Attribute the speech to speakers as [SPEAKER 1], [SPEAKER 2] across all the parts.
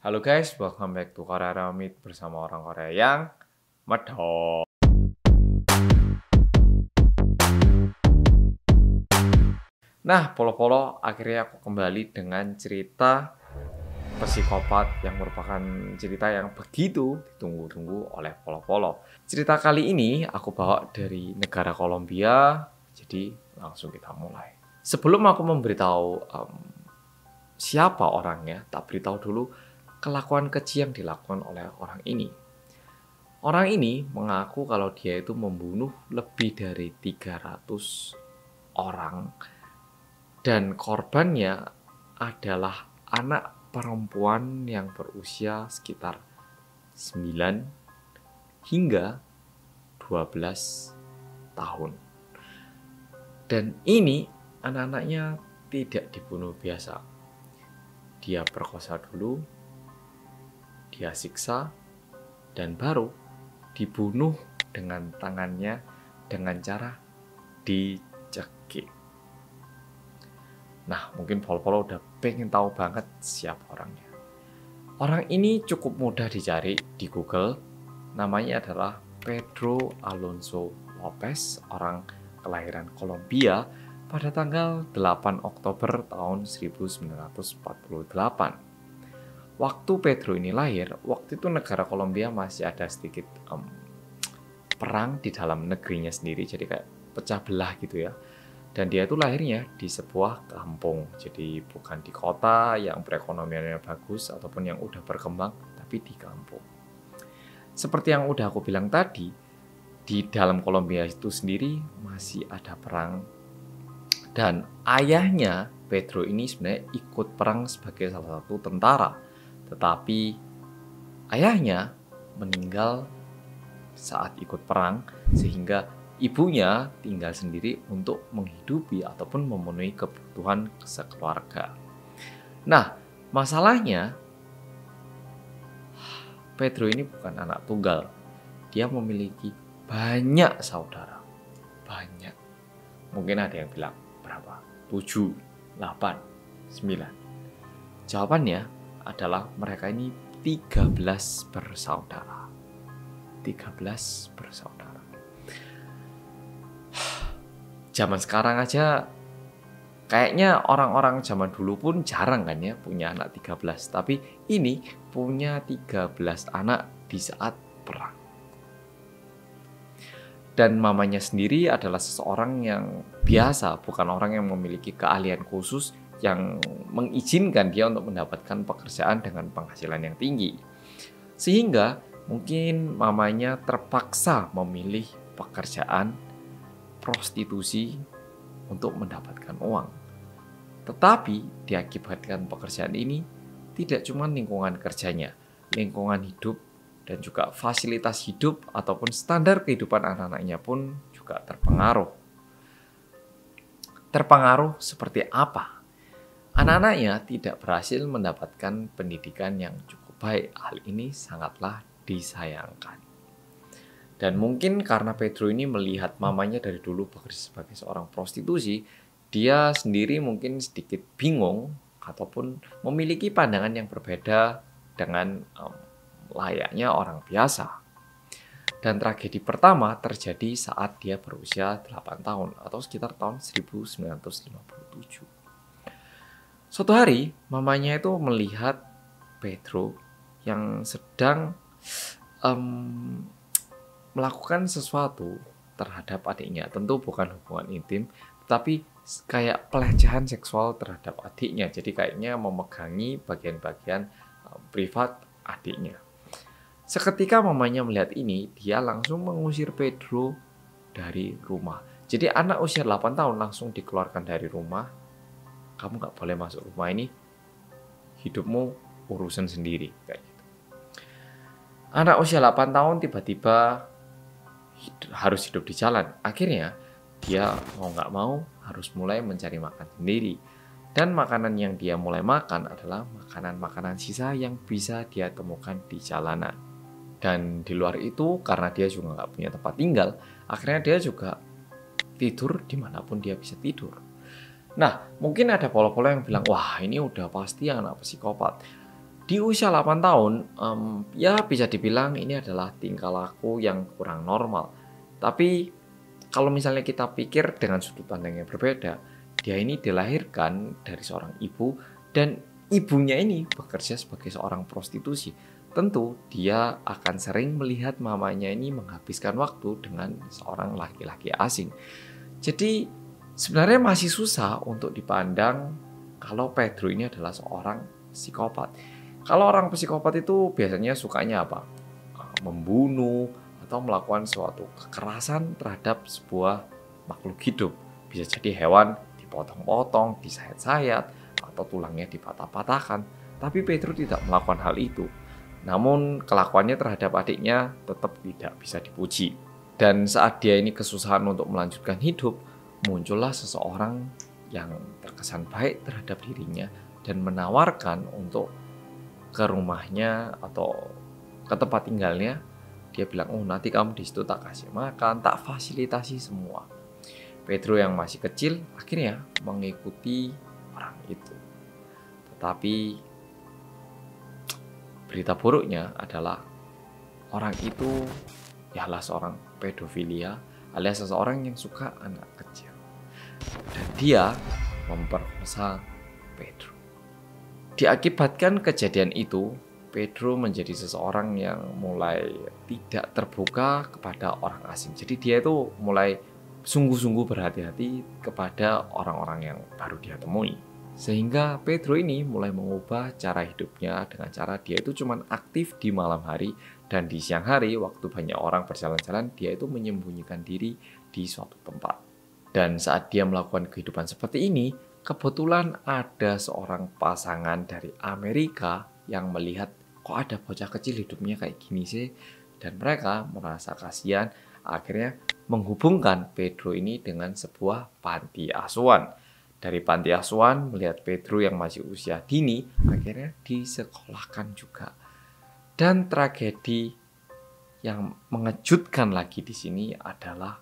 [SPEAKER 1] Halo guys, welcome back to Korea Ramit bersama orang Korea yang medok. Nah, polo-polo akhirnya aku kembali dengan cerita psikopat yang merupakan cerita yang begitu ditunggu-tunggu oleh polo-polo. Cerita kali ini aku bawa dari negara Kolombia, jadi langsung kita mulai. Sebelum aku memberitahu siapa orangnya, tak beritahu dulu kelakuan keji yang dilakukan oleh orang ini. Orang ini mengaku kalau dia itu membunuh lebih dari 300 orang dan korbannya adalah anak perempuan yang berusia sekitar 9 hingga 12 tahun. Dan ini anak-anaknya tidak dibunuh biasa. Dia perkosa dulu, dia siksa, dan baru dibunuh dengan tangannya dengan cara dicekik. Nah, mungkin polo-polo udah pengen tahu banget siapa orangnya. Orang ini cukup mudah dicari di Google. Namanya adalah Pedro Alonso Lopez, orang kelahiran Kolombia pada tanggal 8 Oktober tahun 1948. Waktu Pedro ini lahir, waktu itu negara Kolombia masih ada sedikit perang di dalam negerinya sendiri, jadi kayak pecah belah gitu ya. Dan dia itu lahirnya di sebuah kampung, jadi bukan di kota yang perekonomiannya bagus ataupun yang udah berkembang, tapi di kampung. Seperti yang udah aku bilang tadi, di dalam Kolombia itu sendiri masih ada perang. Dan ayahnya, Pedro ini sebenarnya ikut perang sebagai salah satu tentara. Tetapi ayahnya meninggal saat ikut perang sehingga ibunya tinggal sendiri untuk menghidupi ataupun memenuhi kebutuhan sekeluarga. Nah, masalahnya Pedro ini bukan anak tunggal. Dia memiliki banyak saudara. Banyak. Mungkin ada yang bilang berapa? 7, 8, 9. Jawabannya adalah mereka ini 13 bersaudara. 13 bersaudara. Zaman sekarang aja kayaknya orang-orang zaman dulu pun jarang kan ya punya anak 13. Tapi ini punya 13 anak di saat perang. Dan mamanya sendiri adalah seseorang yang biasa, bukan orang yang memiliki keahlian khusus yang mengizinkan dia untuk mendapatkan pekerjaan dengan penghasilan yang tinggi. Sehingga mungkin mamanya terpaksa memilih pekerjaan prostitusi untuk mendapatkan uang. Tetapi diakibatkan pekerjaan ini tidak cuma lingkungan kerjanya, lingkungan hidup dan juga fasilitas hidup ataupun standar kehidupan anak-anaknya pun juga terpengaruh. Terpengaruh seperti apa? Anak-anaknya tidak berhasil mendapatkan pendidikan yang cukup baik. Hal ini sangatlah disayangkan. Dan mungkin karena Pedro ini melihat mamanya dari dulu bekerja sebagai seorang prostitusi, dia sendiri mungkin sedikit bingung ataupun memiliki pandangan yang berbeda dengan layaknya orang biasa. Dan tragedi pertama terjadi saat dia berusia 8 tahun atau sekitar tahun 1957. Suatu hari, mamanya itu melihat Pedro yang sedang melakukan sesuatu terhadap adiknya. Tentu bukan hubungan intim, tapi kayak pelecehan seksual terhadap adiknya. Jadi kayaknya memegangi bagian-bagian privat adiknya. Seketika mamanya melihat ini, dia langsung mengusir Pedro dari rumah. Jadi anak usia 8 tahun langsung dikeluarkan dari rumah. Kamu gak boleh masuk rumah ini, hidupmu urusan sendiri. Kayak gitu. Anak usia 8 tahun tiba-tiba harus hidup di jalan. Akhirnya dia mau gak mau harus mulai mencari makan sendiri. Dan makanan yang dia mulai makan adalah makanan-makanan sisa yang bisa dia temukan di jalanan. Dan di luar itu karena dia juga gak punya tempat tinggal, akhirnya dia juga tidur dimanapun dia bisa tidur. Nah, mungkin ada polo-polo yang bilang, wah ini udah pasti anak psikopat. Di usia 8 tahun, ya bisa dibilang ini adalah tingkah laku yang kurang normal. Tapi kalau misalnya kita pikir dengan sudut pandang yang berbeda, dia ini dilahirkan dari seorang ibu dan ibunya ini bekerja sebagai seorang prostitusi. Tentu dia akan sering melihat mamanya ini menghabiskan waktu dengan seorang laki-laki asing. Jadi sebenarnya masih susah untuk dipandang kalau Pedro ini adalah seorang psikopat. Kalau orang psikopat itu biasanya sukanya apa? Membunuh atau melakukan suatu kekerasan terhadap sebuah makhluk hidup. Bisa jadi hewan dipotong-potong, disayat-sayat, atau tulangnya dipatah-patahkan. Tapi Pedro tidak melakukan hal itu. Namun kelakuannya terhadap adiknya tetap tidak bisa dipuji. Dan saat dia ini kesusahan untuk melanjutkan hidup, muncullah seseorang yang terkesan baik terhadap dirinya dan menawarkan untuk ke rumahnya atau ke tempat tinggalnya. Dia bilang, oh nanti kamu di situ tak kasih makan, tak fasilitasi semua. Pedro yang masih kecil akhirnya mengikuti orang itu. Tetapi berita buruknya adalah orang itu ialah seorang pedofilia alias seseorang yang suka anak kecil. Dan dia memperkosa Pedro. Diakibatkan kejadian itu, Pedro menjadi seseorang yang mulai tidak terbuka kepada orang asing. Jadi dia itu mulai sungguh-sungguh berhati-hati kepada orang-orang yang baru dia temui. Sehingga Pedro ini mulai mengubah cara hidupnya dengan cara dia itu cuma aktif di malam hari dan di siang hari waktu banyak orang berjalan-jalan dia itu menyembunyikan diri di suatu tempat. Dan saat dia melakukan kehidupan seperti ini, kebetulan ada seorang pasangan dari Amerika yang melihat kok ada bocah kecil hidupnya kayak gini sih. Dan mereka merasa kasihan, akhirnya menghubungkan Pedro ini dengan sebuah panti asuhan. Dari panti asuhan melihat Pedro yang masih usia dini, akhirnya disekolahkan juga. Dan tragedi yang mengejutkan lagi di sini adalah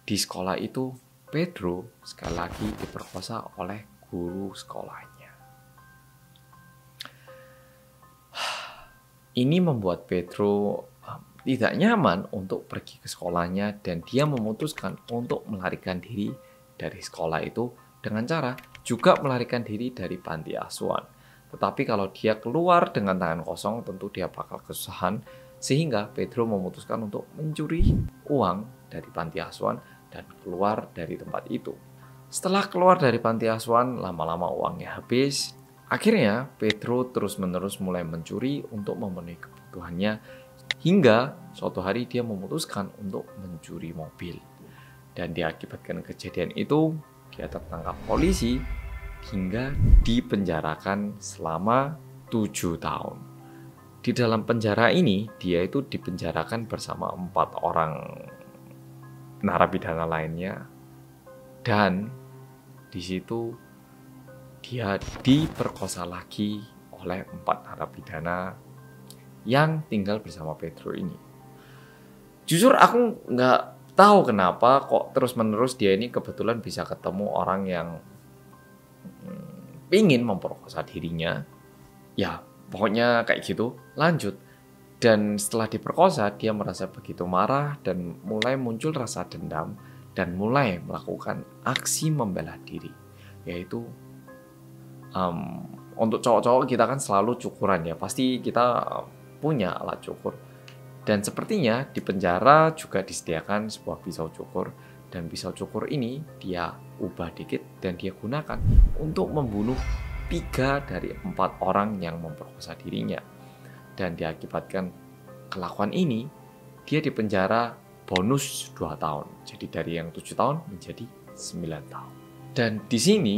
[SPEAKER 1] di sekolah itu Pedro sekali lagi diperkosa oleh guru sekolahnya. Ini membuat Pedro tidak nyaman untuk pergi ke sekolahnya dan dia memutuskan untuk melarikan diri dari sekolah itu dengan cara juga melarikan diri dari panti asuhan. Tetapi kalau dia keluar dengan tangan kosong tentu dia bakal kesusahan sehingga Pedro memutuskan untuk mencuri uang dari panti asuhan dan keluar dari tempat itu. Setelah keluar dari panti asuhan, lama-lama uangnya habis. Akhirnya Pedro terus-menerus mulai mencuri untuk memenuhi kebutuhannya hingga suatu hari dia memutuskan untuk mencuri mobil. Dan diakibatkan kejadian itu, dia tertangkap polisi hingga dipenjarakan selama 7 tahun. Di dalam penjara ini, dia itu dipenjarakan bersama 4 orang narapidana lainnya. Dan di situ dia diperkosa lagi oleh 4 narapidana yang tinggal bersama Pedro ini. Jujur aku nggak tahu kenapa kok terus-menerus dia ini kebetulan bisa ketemu orang yang ingin memperkosa dirinya. Ya, pokoknya kayak gitu, lanjut. Dan setelah diperkosa, dia merasa begitu marah dan mulai muncul rasa dendam dan mulai melakukan aksi membela diri. Yaitu, untuk cowok-cowok kita kan selalu cukuran ya, pasti kita punya alat cukur. Dan sepertinya di penjara juga disediakan sebuah pisau cukur. Dan pisau cukur ini dia ubah dikit dan dia gunakan untuk membunuh 3 dari 4 orang yang memperkosa dirinya. Dan diakibatkan kelakuan ini, dia dipenjara bonus 2 tahun. Jadi dari yang 7 tahun menjadi 9 tahun. Dan di sini,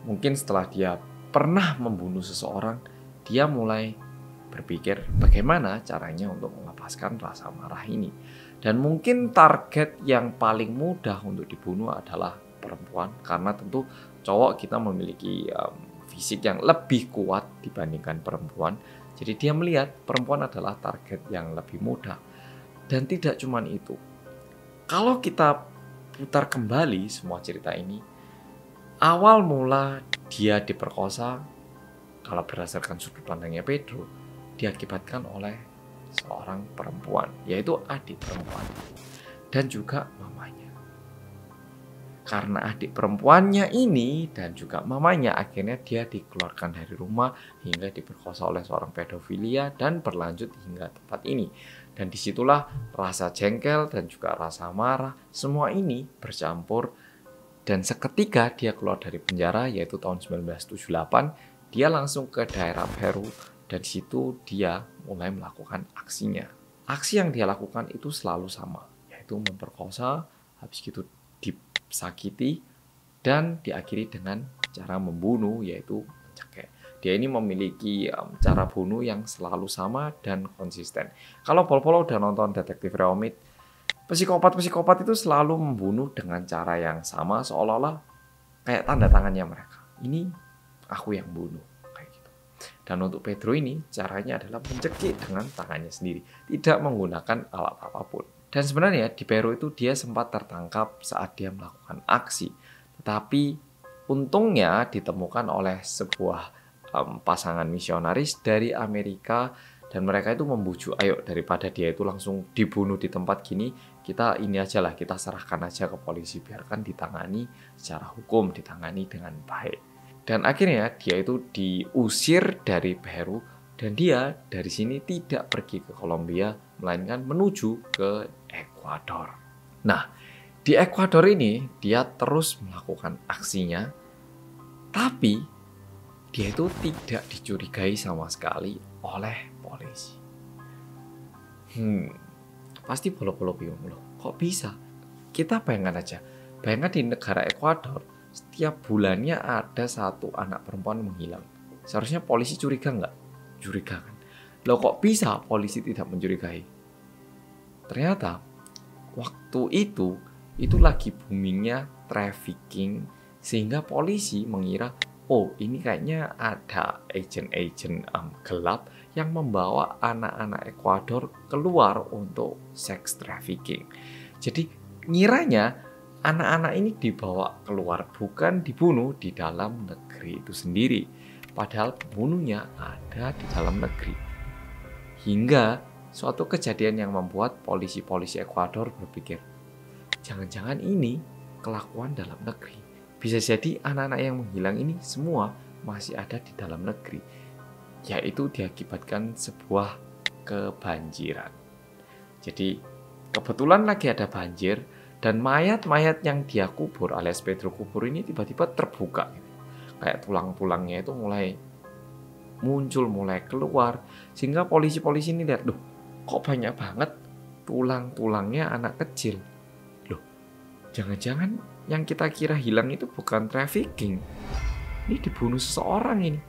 [SPEAKER 1] mungkin setelah dia pernah membunuh seseorang, dia mulai berpikir bagaimana caranya untuk melepaskan rasa marah ini. Dan mungkin target yang paling mudah untuk dibunuh adalah perempuan. Karena tentu cowok kita memiliki fisik yang lebih kuat dibandingkan perempuan. Jadi dia melihat perempuan adalah target yang lebih mudah. Dan tidak cuma itu. Kalau kita putar kembali semua cerita ini, awal mula dia diperkosa, kalau berdasarkan sudut pandangnya Pedro, diakibatkan oleh seorang perempuan, yaitu adik perempuan dan juga mamanya. Karena adik perempuannya ini dan juga mamanya, akhirnya dia dikeluarkan dari rumah hingga diperkosa oleh seorang pedofilia dan berlanjut hingga tempat ini. Dan disitulah rasa jengkel dan juga rasa marah, semua ini bercampur. Dan seketika dia keluar dari penjara, yaitu tahun 1978, dia langsung ke daerah Peru dan di situ dia mulai melakukan aksinya. Aksi yang dia lakukan itu selalu sama, yaitu memperkosa, habis itu disakiti, dan diakhiri dengan cara membunuh, yaitu mencekik. Dia ini memiliki cara bunuh yang selalu sama dan konsisten. Kalau Pol-Pol udah nonton Detektif Reomit, psikopat-psikopat itu selalu membunuh dengan cara yang sama, seolah-olah kayak tanda tangannya mereka. Ini aku yang bunuh, kayak gitu. Dan untuk Pedro ini, caranya adalah mencekik dengan tangannya sendiri, tidak menggunakan alat apapun. Dan sebenarnya di Peru itu dia sempat tertangkap saat dia melakukan aksi. Tetapi untungnya ditemukan oleh sebuah pasangan misionaris dari Amerika. Dan mereka itu membujuk, ayo daripada dia itu langsung dibunuh di tempat gini, kita ini aja lah, kita serahkan aja ke polisi, biarkan ditangani secara hukum, ditangani dengan baik. Dan akhirnya dia itu diusir dari Peru dan dia dari sini tidak pergi ke Kolombia, melainkan menuju ke Ekuador. Nah, di Ekuador ini dia terus melakukan aksinya, tapi dia itu tidak dicurigai sama sekali oleh polisi. Pasti Polo-Polo bingung loh, kok bisa? Kita bayangkan aja, bayangkan di negara Ekuador, setiap bulannya ada satu anak perempuan menghilang. Seharusnya polisi curiga nggak? Curiga kan? Loh kok bisa polisi tidak mencurigai? Ternyata waktu itu lagi boomingnya trafficking, sehingga polisi mengira, oh ini kayaknya ada agent-agent gelap yang membawa anak-anak Ekuador keluar untuk sex trafficking. Jadi ngiranya anak-anak ini dibawa keluar, bukan dibunuh di dalam negeri itu sendiri. Padahal pembunuhnya ada di dalam negeri. Hingga suatu kejadian yang membuat polisi-polisi Ekuador berpikir, jangan-jangan ini kelakuan dalam negeri. Bisa jadi anak-anak yang menghilang ini semua masih ada di dalam negeri, yaitu diakibatkan sebuah kebanjiran. Jadi kebetulan lagi ada banjir dan mayat-mayat yang dia kubur alias Pedro kubur ini tiba-tiba terbuka. Kayak tulang-tulangnya itu mulai muncul, mulai keluar. Sehingga polisi-polisi ini lihat, loh kok banyak banget tulang-tulangnya anak kecil. Loh, jangan-jangan yang kita kira hilang itu bukan trafficking. Ini dibunuh seseorang ini.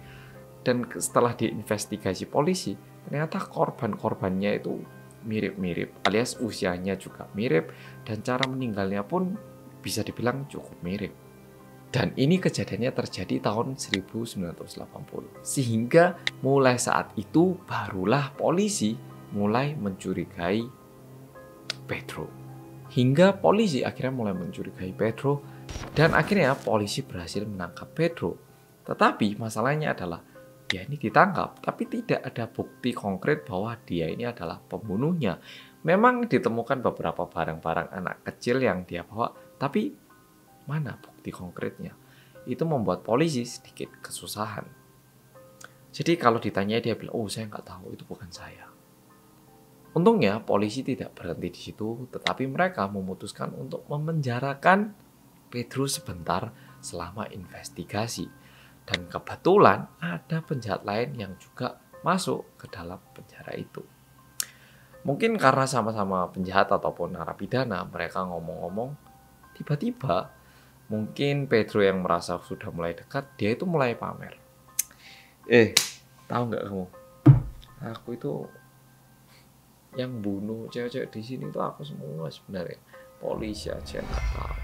[SPEAKER 1] Dan setelah diinvestigasi polisi, ternyata korban-korbannya itu mirip-mirip, alias usianya juga mirip, dan cara meninggalnya pun bisa dibilang cukup mirip. Dan ini kejadiannya terjadi tahun 1980. Sehingga mulai saat itu barulah polisi mulai mencurigai Pedro. Hingga polisi akhirnya mulai mencurigai Pedro, dan akhirnya polisi berhasil menangkap Pedro. Tetapi masalahnya adalah dia ini ditangkap, tapi tidak ada bukti konkret bahwa dia ini adalah pembunuhnya. Memang ditemukan beberapa barang-barang anak kecil yang dia bawa, tapi mana bukti konkretnya? Itu membuat polisi sedikit kesusahan. Jadi kalau ditanya dia bilang, oh saya nggak tahu, itu bukan saya. Untungnya polisi tidak berhenti di situ, tetapi mereka memutuskan untuk memenjarakan Pedro sebentar selama investigasi. Dan kebetulan ada penjahat lain yang juga masuk ke dalam penjara itu. Mungkin karena sama-sama penjahat ataupun narapidana, mereka ngomong-ngomong, tiba-tiba mungkin Pedro yang merasa sudah mulai dekat, dia itu mulai pamer. Tahu nggak kamu? Aku itu yang bunuh cewek-cewek di sini itu aku semua sebenarnya. Polisi aja nggak tahu.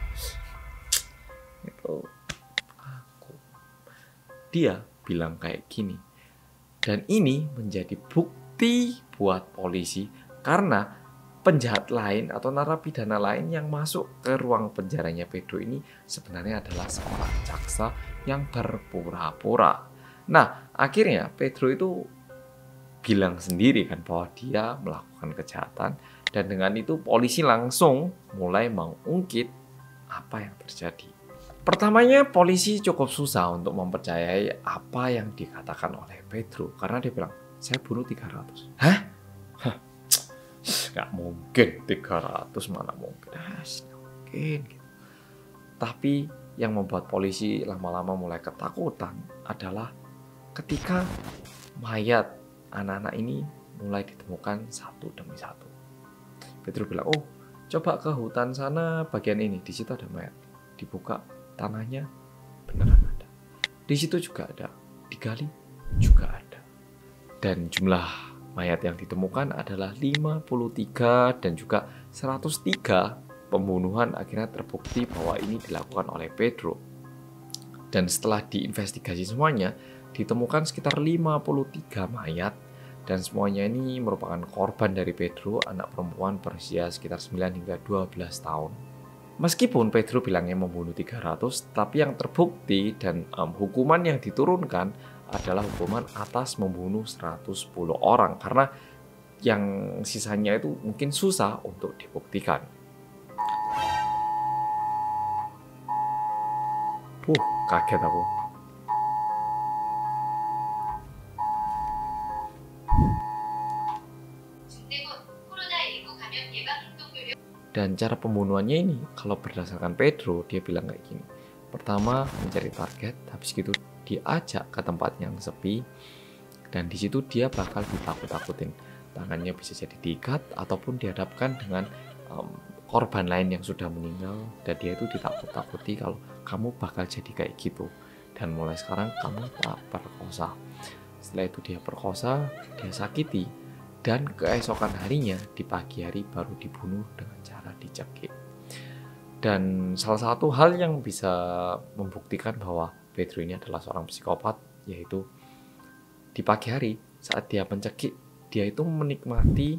[SPEAKER 1] Itu dia bilang kayak gini. Dan ini menjadi bukti buat polisi karena penjahat lain atau narapidana lain yang masuk ke ruang penjaranya Pedro ini sebenarnya adalah seorang jaksa yang berpura-pura. Nah, akhirnya Pedro itu bilang sendiri kan bahwa dia melakukan kejahatan, dan dengan itu polisi langsung mulai mengungkit apa yang terjadi. Pertamanya polisi cukup susah untuk mempercayai apa yang dikatakan oleh Pedro karena dia bilang, saya bunuh 300. Hah? Hah, nggak mungkin 300, mana mungkin. Nggak mungkin. Tapi yang membuat polisi lama-lama mulai ketakutan adalah ketika mayat anak-anak ini mulai ditemukan satu demi satu. Pedro bilang, oh coba ke hutan sana bagian ini, di situ ada mayat. Dibuka tanahnya, beneran ada. Di situ juga ada, digali juga ada. Dan jumlah mayat yang ditemukan adalah 53 dan juga 103 pembunuhan akhirnya terbukti bahwa ini dilakukan oleh Pedro. Dan setelah diinvestigasi semuanya, ditemukan sekitar 53 mayat dan semuanya ini merupakan korban dari Pedro, anak perempuan berusia sekitar 9 hingga 12 tahun. Meskipun Pedro bilangnya membunuh 300, tapi yang terbukti dan hukuman yang diturunkan adalah hukuman atas membunuh 110 orang karena yang sisanya itu mungkin susah untuk dibuktikan. Kaget aku. Dan cara pembunuhannya ini, kalau berdasarkan Pedro, dia bilang kayak gini. Pertama, mencari target, habis gitu diajak ke tempat yang sepi, dan di situ dia bakal ditakut-takutin. Tangannya bisa jadi diikat ataupun dihadapkan dengan korban lain yang sudah meninggal, dan dia itu ditakut-takuti kalau kamu bakal jadi kayak gitu. Dan mulai sekarang kamu tak perkosa. Setelah itu dia perkosa, dia sakiti, dan keesokan harinya di pagi hari baru dibunuh dengan cara dicekik. Dan salah satu hal yang bisa membuktikan bahwa Pedro ini adalah seorang psikopat, yaitu di pagi hari saat dia mencekik, dia itu menikmati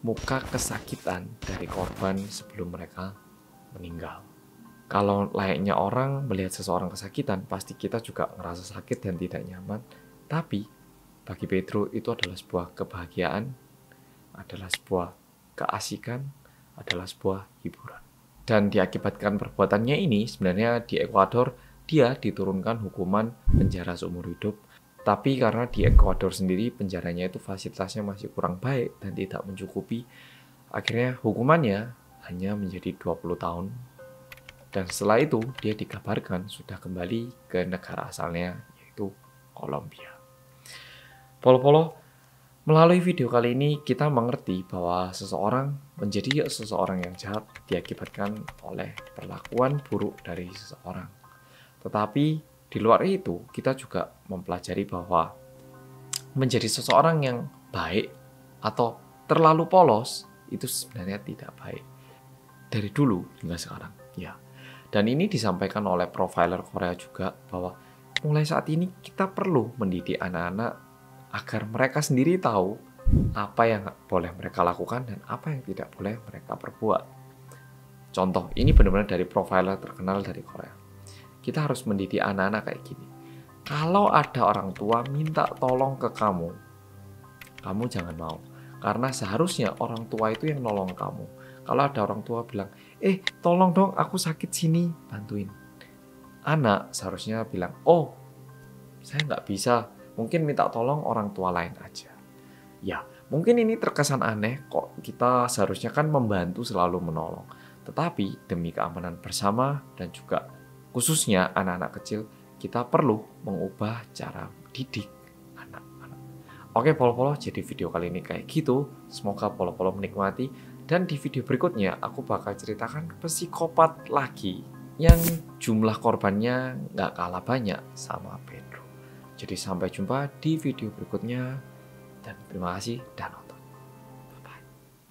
[SPEAKER 1] muka kesakitan dari korban sebelum mereka meninggal. Kalau layaknya orang melihat seseorang kesakitan, pasti kita juga ngerasa sakit dan tidak nyaman. Tapi bagi Pedro itu adalah sebuah kebahagiaan, adalah sebuah keasikan, adalah sebuah hiburan. Dan diakibatkan perbuatannya ini, sebenarnya di Ekuador dia diturunkan hukuman penjara seumur hidup. Tapi karena di Ekuador sendiri penjaranya itu fasilitasnya masih kurang baik dan tidak mencukupi, akhirnya hukumannya hanya menjadi 20 tahun. Dan setelah itu dia dikabarkan sudah kembali ke negara asalnya, yaitu Kolombia. Polo-polo, melalui video kali ini kita mengerti bahwa seseorang menjadi seseorang yang jahat diakibatkan oleh perlakuan buruk dari seseorang. Tetapi di luar itu kita juga mempelajari bahwa menjadi seseorang yang baik atau terlalu polos itu sebenarnya tidak baik. Dari dulu hingga sekarang, ya. Dan ini disampaikan oleh profiler Korea juga bahwa mulai saat ini kita perlu mendidik anak-anak agar mereka sendiri tahu apa yang boleh mereka lakukan dan apa yang tidak boleh mereka perbuat. Contoh, ini benar-benar dari profiler terkenal dari Korea. Kita harus mendidik anak-anak kayak gini. Kalau ada orang tua minta tolong ke kamu, kamu jangan mau. Karena seharusnya orang tua itu yang nolong kamu. Kalau ada orang tua bilang, tolong dong aku sakit sini, bantuin. Anak seharusnya bilang, oh saya nggak bisa, mungkin minta tolong orang tua lain aja. Ya, mungkin ini terkesan aneh, kok kita seharusnya kan membantu selalu menolong. Tetapi demi keamanan bersama dan juga khususnya anak-anak kecil, kita perlu mengubah cara didik anak-anak. Oke polo-polo, jadi video kali ini kayak gitu. Semoga polo-polo menikmati. Dan di video berikutnya aku bakal ceritakan psikopat lagi yang jumlah korbannya nggak kalah banyak sama Pedro. Jadi sampai jumpa di video berikutnya dan terima kasih dan